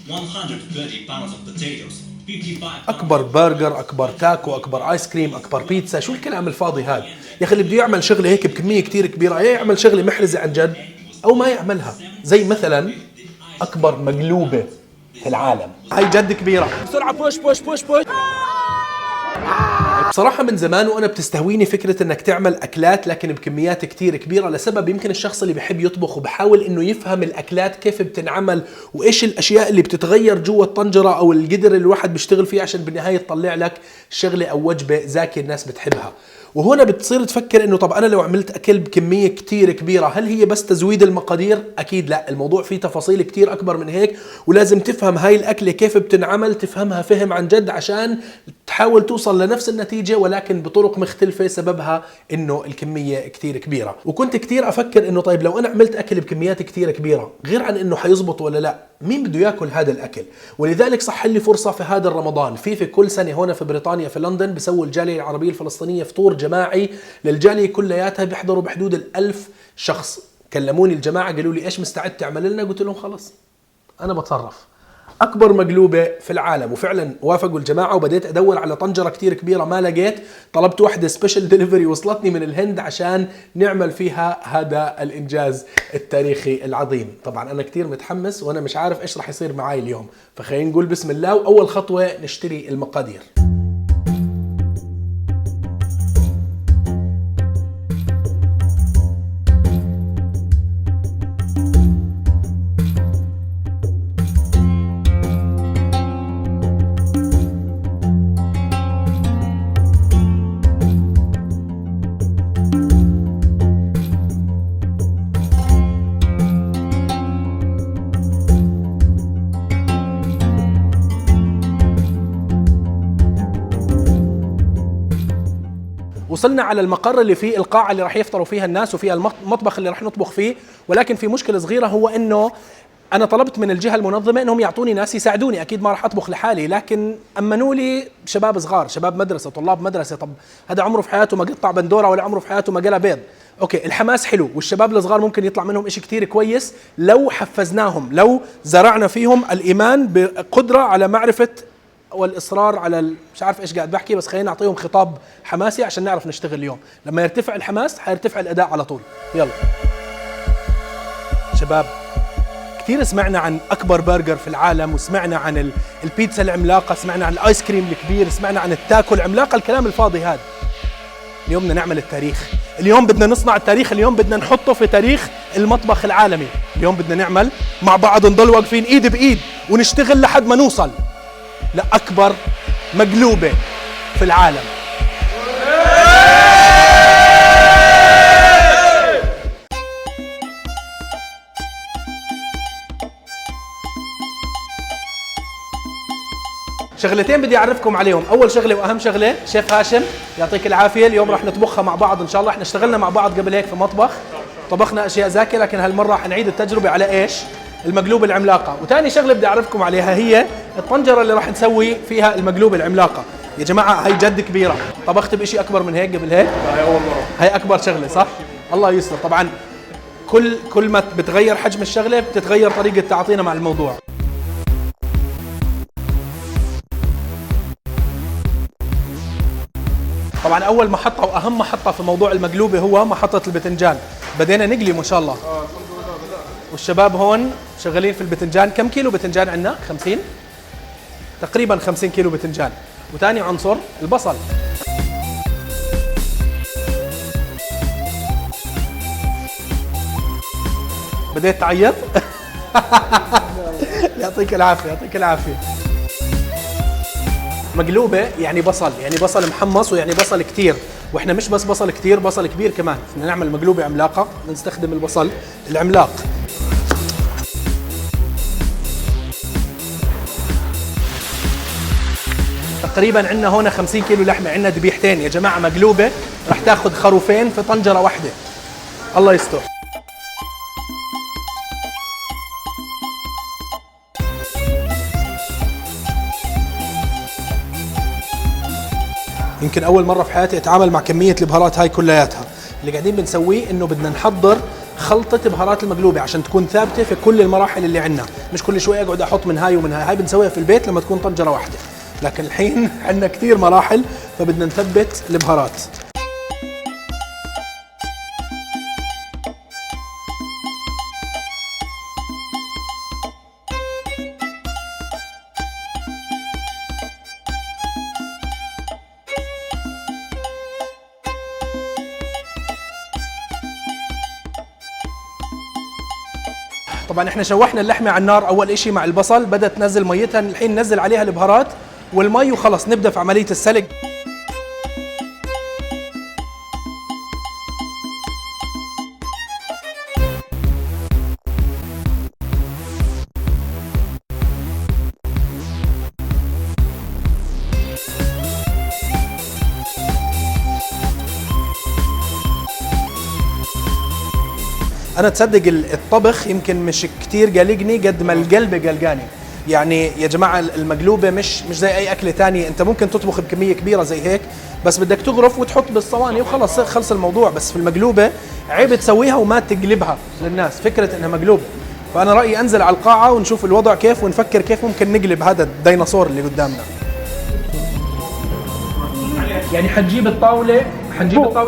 130 pounds of potatoes. اكبر برجر، اكبر تاكو، اكبر ايس كريم، اكبر بيتزا، شو الكلام الفاضي هذا يا اخي؟ اللي بده يعمل شغله هيك بكميه كتير كبيره يا يعمل شغله محرزه عن جد او ما يعملها. زي مثلا اكبر مقلوبه في العالم، هاي جد كبيره. بسرعه بوش بوش بوش بوش. بصراحة من زمان وأنا بتستهويني فكرة أنك تعمل أكلات لكن بكميات كتير كبيرة، لسبب يمكن الشخص اللي بيحب يطبخ وبحاول أنه يفهم الأكلات كيف بتنعمل وإيش الأشياء اللي بتتغير جوا الطنجرة أو القدر اللي الواحد بيشتغل فيه عشان بالنهاية تطلع لك شغلة أو وجبة زاكية الناس بتحبها. وهنا بتصير تفكر انه طب انا لو عملت اكل بكميه كتير كبيره هل هي بس تزويد المقادير؟ اكيد لا، الموضوع فيه تفاصيل كتير اكبر من هيك، ولازم تفهم هاي الاكله كيف بتنعمل، تفهمها فهم عن جد عشان تحاول توصل لنفس النتيجه ولكن بطرق مختلفه، سببها انه الكميه كتير كبيره. وكنت كتير افكر انه طيب لو انا عملت اكل بكميات كتير كبيره غير عن انه حيزبط ولا لا، مين بده ياكل هذا الاكل؟ ولذلك صح لي فرصه في هذا الرمضان في كل سنه هون في بريطانيا في لندن بسوي الجاليه العربيه الفلسطينيه فطور جماعي للجاليه كلياتها، بيحضروا بحدود 1000 شخص. كلموني الجماعه قالوا لي ايش مستعد تعمل لنا؟ قلت لهم خلص انا بتصرف. اكبر مقلوبه في العالم، وفعلا وافقوا الجماعه، وبديت ادور على طنجره كتير كبيره ما لقيت، طلبت واحده سبيشال ديليفري وصلتني من الهند عشان نعمل فيها هذا الانجاز التاريخي العظيم. طبعا انا كتير متحمس وانا مش عارف ايش راح يصير معي اليوم، فخلينا نقول بسم الله. واول خطوه نشتري المقادير. وصلنا على المقر اللي فيه القاعة اللي راح يفطروا فيها الناس وفيها المطبخ اللي راح نطبخ فيه، ولكن في مشكلة صغيرة، هو انه انا طلبت من الجهة المنظمة انهم يعطوني ناس يساعدوني، اكيد ما راح اطبخ لحالي، لكن امنوا لي شباب صغار، شباب مدرسة، طلاب مدرسة. طب هذا عمره في حياته ما قطع بندورة ولا عمره في حياته ما قلى بيض. اوكي الحماس حلو، والشباب الصغار ممكن يطلع منهم اشي كتير كويس لو حفزناهم، لو زرعنا فيهم الايمان بقدرة على معرفة والاصرار على مش عارف ايش قاعد بحكي، بس خلينا نعطيهم خطاب حماسي عشان نعرف نشتغل اليوم. لما يرتفع الحماس حيرتفع الاداء على طول. يلا شباب، كثير سمعنا عن اكبر برجر في العالم، وسمعنا عن البيتزا العملاقه، سمعنا عن الايس كريم الكبير، سمعنا عن التاكو العملاقه، الكلام الفاضي هذا. اليوم بدنا نعمل التاريخ، اليوم بدنا نصنع التاريخ، اليوم بدنا نحطه في تاريخ المطبخ العالمي. اليوم بدنا نعمل مع بعض، نضل واقفين ايد بايد ونشتغل لحد ما نوصل لأكبر مقلوبة في العالم. شغلتين بدي أعرفكم عليهم. أول شغلة وأهم شغلة، شيف هاشم يعطيك العافية، اليوم راح نطبخها مع بعض إن شاء الله. احنا اشتغلنا مع بعض قبل هيك في مطبخ، طبخنا أشياء زاكية، لكن هالمرة حنعيد التجربة على إيش؟ المقلوبة العملاقة. وثاني شغلة بدي أعرفكم عليها هي الطنجرة اللي راح نسوي فيها المقلوبة العملاقة. يا جماعة هاي جد كبيرة، طبخت بإشي أكبر من هيك قبل هيك؟ هاي أول مرة، هاي أكبر شغلة صح؟ الله يستر. طبعا كل ما بتغير حجم الشغلة بتتغير طريقة تعاطينا مع الموضوع. طبعا أول محطة وأهم محطة في موضوع المقلوبة هو محطة البتنجان. بدينا نقلي ما شاء الله، والشباب هون شغالين في البتنجان. كم كيلو بتنجان عندنا؟ 50 تقريبا، 50 كيلو بتنجان. وثاني عنصر البصل. بديت تعيط؟ يعطيك العافية، يعطيك العافية. مقلوبة يعني بصل، يعني بصل محمص، ويعني بصل كتير، واحنا مش بس بصل كتير، بصل كبير كمان. بدنا نعمل مقلوبة عملاقة نستخدم البصل العملاق. تقريبا عندنا هون 50 كيلو لحمة، عندنا ذبيحتين يا جماعة. مقلوبة رح تاخذ خروفين في طنجرة واحدة. الله يستر. يمكن أول مرة في حياتي أتعامل مع كمية البهارات هاي كلياتها. اللي قاعدين بنسويه إنه بدنا نحضر خلطة بهارات المقلوبة عشان تكون ثابتة في كل المراحل اللي عندنا، مش كل شوي اقعد احط من هاي ومن هاي بنسويها في البيت لما تكون طنجرة واحدة. لكن الحين عندنا كثير مراحل فبدنا نثبت البهارات. طبعا احنا شوحنا اللحمه على النار اول اشي مع البصل، بدات تنزل ميتها، الحين ننزل عليها البهارات والمي وخلص نبدا في عمليه السلق. انا تصدق الطبخ يمكن مش كتير قلقني قد ما القلب قلقاني. يعني يا جماعه المقلوبه مش زي اي اكله ثانيه، انت ممكن تطبخ بكميه كبيره زي هيك بس بدك تغرف وتحط بالصواني وخلص خلص الموضوع. بس في المقلوبه عيب تسويها وما تقلبها للناس فكره انها مقلوبه. فانا رايي انزل على القاعه ونشوف الوضع كيف ونفكر كيف ممكن نقلب هذا الديناصور اللي قدامنا. يعني حنجيب الطاوله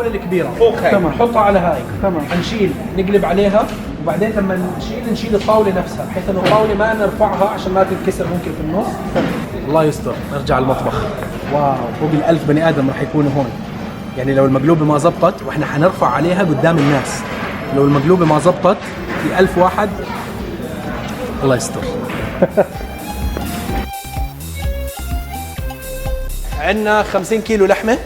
الكبيره تمام، نحطها على هاي تمام، حنشيل نقلب عليها وبعدين لما نشيل الطاوله نفسها بحيث انه الطاوله ما نرفعها عشان ما تنكسر ممكن في النص. الله يستر. نرجع المطبخ. واو، فوق ال1000 بني ادم راح يكونوا هون. يعني لو المقلوبه ما زبطت واحنا حنرفع عليها قدام الناس، لو المقلوبه ما زبطت في 1000 واحد. الله يستر. عندنا 50 كيلو لحمه،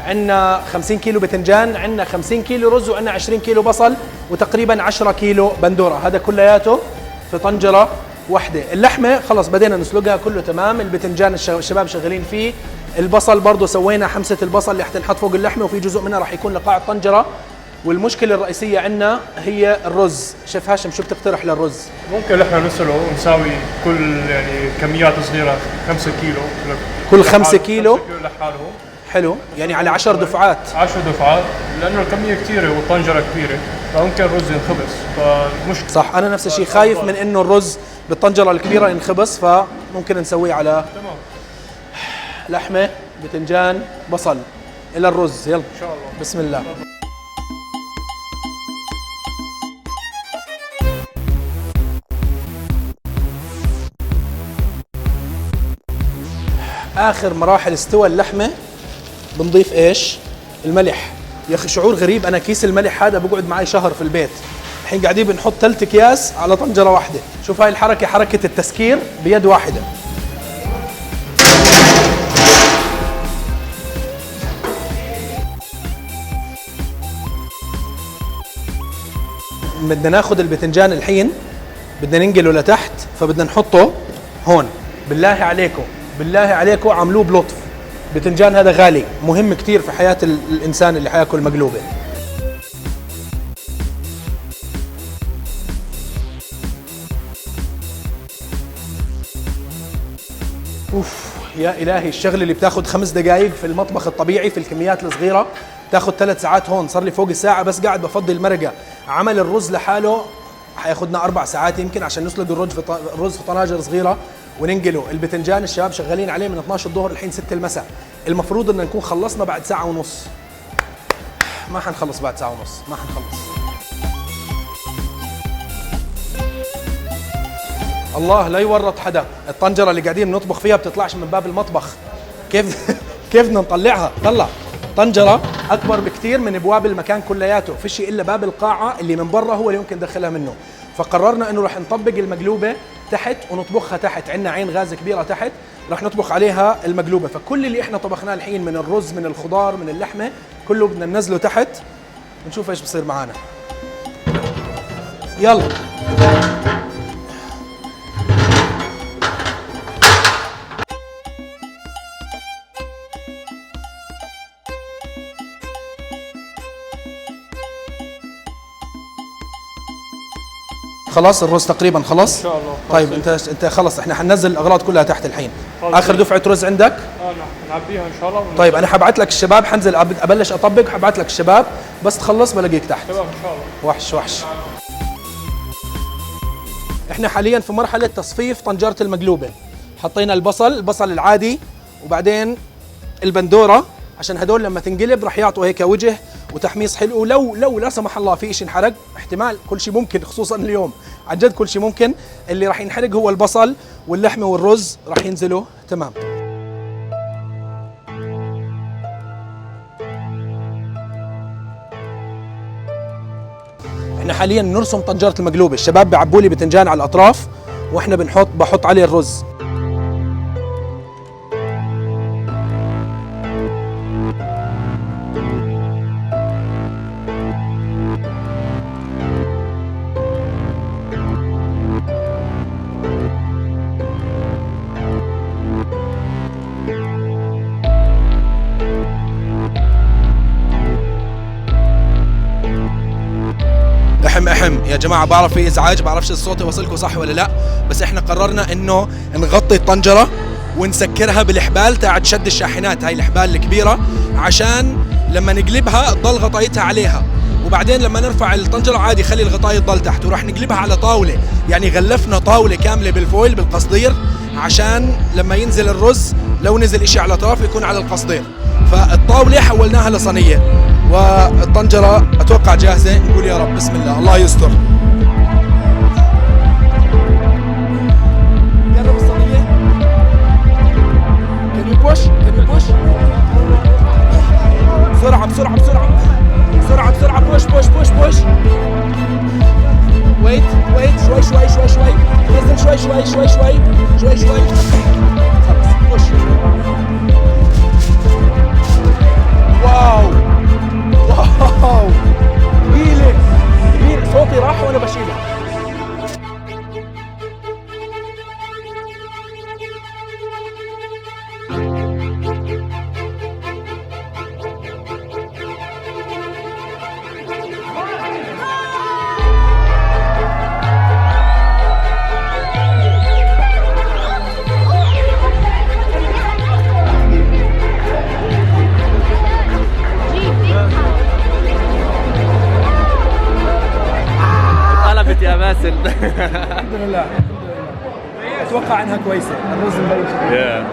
عندنا 50 كيلو باذنجان، عندنا 50 كيلو رز، وعندنا 20 كيلو بصل، وتقريبا 10 كيلو بندوره. هذا كلياته في طنجره واحده. اللحمه خلص بدينا نسلقها كله تمام، الباذنجان الشباب شغالين فيه، البصل برضه سوينا حمسه البصل اللي حتنحط فوق اللحمه وفي جزء منها راح يكون لقاع الطنجره. والمشكله الرئيسيه عندنا هي الرز. شيف هاشم شو بتقترح للرز؟ ممكن احنا نسلقه ونساوي كل يعني كميات صغيره 5 كيلو كل 5 كيلو لحاله. حلو، يعني على 10 دفعات. 10 دفعات لانه الكميه كثيره والطنجره كبيره فممكن الرز ينخبص فمشكله. صح، انا نفس الشيء خايف من انه الرز بالطنجره الكبيره ينخبص، فممكن نسويه على تمام لحمه باذنجان بصل الى الرز. يلا ان شاء الله، بسم الله. اخر مراحل استوى اللحمه بنضيف ايش؟ الملح. يا اخي شعور غريب، انا كيس الملح هذا بقعد معي شهر في البيت، الحين قاعدين بنحط 3 اكياس على طنجره واحده. شوف هاي الحركه، حركه التسكير بيد واحده. بدنا ناخذ الباذنجان الحين بدنا ننقله لتحت، فبدنا نحطه هون. بالله عليكم بالله عليكم عملوه بلطف. باذنجان هذا غالي، مهم كتير في حياة الإنسان اللي حياكل مقلوبة. اوف يا إلهي، الشغلة اللي بتاخد 5 دقائق في المطبخ الطبيعي في الكميات الصغيرة تاخد 3 ساعات. هون صار لي فوق الساعة بس قاعد بفضي المرقة. عمل الرز لحاله حياخدنا 4 ساعات يمكن عشان نسلق الرز في طناجر صغيرة وننقله. الباذنجان الشباب شغالين عليه من 12 الظهر الحين 6 المساء، المفروض ان نكون خلصنا بعد ساعة ونص. ما حنخلص بعد ساعة ونص، ما حنخلص. الله لا يورط حدا، الطنجرة اللي قاعدين نطبخ فيها بتطلعش من باب المطبخ. كيف بدنا نطلعها؟ طلع طنجرة أكبر بكتير من ابواب المكان كلياته، في شيء إلا باب القاعة اللي من برا هو اللي يمكن ندخلها منه. فقررنا إنه رح نطبق المقلوبة تحت ونطبخها تحت. عندنا عين غاز كبيرة تحت رح نطبخ عليها المقلوبة. فكل اللي إحنا طبخناه الحين من الرز من الخضار من اللحمة كله بدنا ننزله تحت ونشوف إيش بصير معانا. يلا خلاص الرز تقريبا خلص ان شاء الله. طيب انت خلص، احنا حننزل الاغراض كلها تحت الحين. اخر دفعه رز عندك؟ نعبيها ان شاء الله. طيب انا حبعت لك الشباب، حنزل ابلش اطبق، حبعت لك الشباب بس تخلص بلاقيك تحت. تمام ان شاء الله. وحش. احنا حاليا في مرحله تصفيف طنجره المقلوبه. حطينا البصل العادي، وبعدين البندوره، عشان هدول لما تنقلب راح يعطوا هيك وجه وتحميص حلو. لو لا سمح الله في شيء انحرق، احتمال كل شيء ممكن، خصوصا اليوم عن جد كل شيء ممكن، اللي راح ينحرق هو البصل واللحمه والرز راح ينزلوا تمام. احنا حاليا نرسم طنجره المقلوبه، الشباب بيعبوا لي بتنجان على الاطراف واحنا بحط عليه الرز. احم يا جماعه، بعرف في ازعاج، بعرفش الصوت وصلكم صح ولا لا، بس احنا قررنا انه نغطي الطنجره ونسكرها بالحبال تاعت شد الشاحنات، هاي الحبال الكبيره، عشان لما نقلبها تضل غطايتها عليها، وبعدين لما نرفع الطنجره عادي خلي الغطايه تضل تحت، وراح نقلبها على طاوله، يعني غلفنا طاوله كامله بالفويل بالقصدير، عشان لما ينزل الرز لو نزل اشي على الاطراف يكون على القصدير. فالطاوله حولناها لصينيه، والطنجرة أتوقع جاهزة. نقول يا رب بسم الله، الله يستر. قرب الصينية. Can you push? بسرعة بسرعة بسرعة بسرعة بسرعة. push wait شوي نزل شوي خلص push. واو ثقيلة صوتي راح وانا بشيلها. يا باسل. الحمد لله اتوقع انها كويسه. الرز مبلش. يا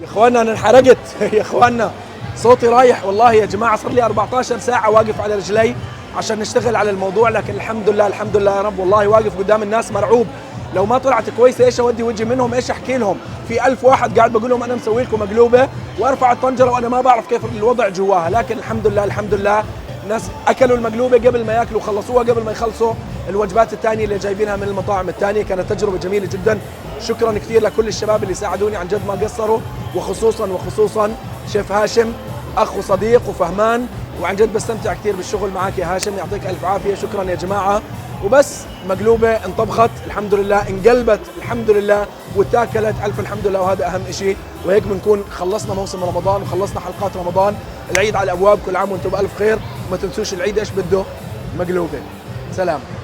اخواننا انا انحرقت يا اخواننا، صوتي رايح والله يا جماعه. صار لي 14 ساعه واقف على رجلي عشان نشتغل على الموضوع، لكن الحمد لله يا رب. والله واقف قدام الناس مرعوب، لو ما طلعت كويسه ايش اودي وجهي منهم، ايش احكي لهم؟ في 1000 واحد قاعد بقول لهم انا مسوي لكم مقلوبه، وارفع الطنجره وانا ما بعرف كيف الوضع جواها، لكن الحمد لله الناس اكلوا المقلوبه قبل ما ياكلوا، خلصوها قبل ما يخلصوا الوجبات الثانيه اللي جايبينها من المطاعم الثانيه. كانت تجربه جميله جدا. شكرا كثير لكل الشباب اللي ساعدوني، عن جد ما قصروا، وخصوصا شيف هاشم، اخ وصديق وفهمان، وعن جد بستمتع كثير بالشغل معك يا هاشم، يعطيك الف عافيه. شكرا يا جماعه. وبس مقلوبه انطبخت الحمد لله، انقلبت الحمد لله، واتاكلت الف الحمد لله، وهذا اهم شيء. وهيك بنكون خلصنا موسم رمضان وخلصنا حلقات رمضان. العيد على الابواب، كل عام وانتم بالف خير، وما تنسوش العيد ايش بده؟ مقلوبه. سلام.